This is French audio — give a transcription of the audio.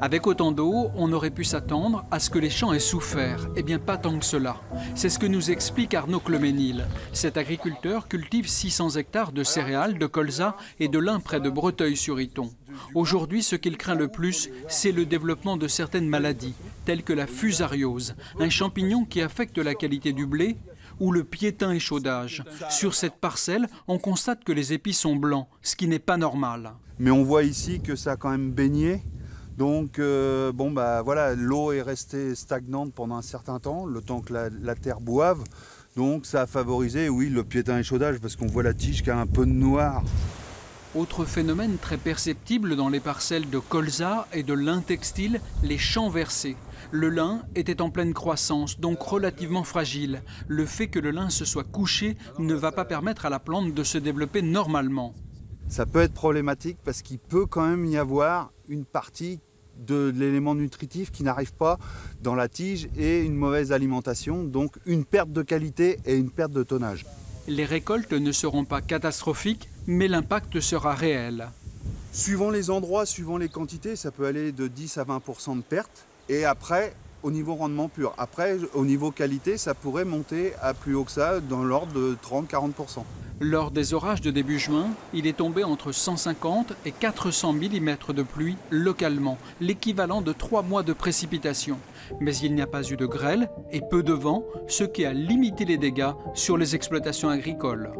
Avec autant d'eau, on aurait pu s'attendre à ce que les champs aient souffert. Eh bien, pas tant que cela. C'est ce que nous explique Arnaud Cleménil. Cet agriculteur cultive 600 hectares de céréales, de colza et de lin près de Breteuil-sur-Iton. Aujourd'hui, ce qu'il craint le plus, c'est le développement de certaines maladies, telles que la fusariose, un champignon qui affecte la qualité du blé, ou le piétin échaudage. Sur cette parcelle, on constate que les épis sont blancs, ce qui n'est pas normal. Mais on voit ici que ça a quand même baigné. Donc voilà, l'eau est restée stagnante pendant un certain temps, le temps que la terre boive. Donc ça a favorisé, oui, le piétin échaudage, parce qu'on voit la tige qui a un peu de noir. Autre phénomène très perceptible dans les parcelles de colza et de lin textile, les champs versés. Le lin était en pleine croissance, donc relativement fragile. Le fait que le lin se soit couché ne va pas permettre à la plante de se développer normalement. Ça peut être problématique parce qu'il peut quand même y avoir une partie de l'élément nutritif qui n'arrive pas dans la tige et une mauvaise alimentation, donc une perte de qualité et une perte de tonnage. Les récoltes ne seront pas catastrophiques, mais l'impact sera réel. Suivant les endroits, suivant les quantités, ça peut aller de 10 à 20% de perte. Et après, au niveau rendement pur. Après, au niveau qualité, ça pourrait monter à plus haut que ça, dans l'ordre de 30-40%. Lors des orages de début juin, il est tombé entre 150 et 400 mm de pluie localement, l'équivalent de 3 mois de précipitations. Mais il n'y a pas eu de grêle et peu de vent, ce qui a limité les dégâts sur les exploitations agricoles.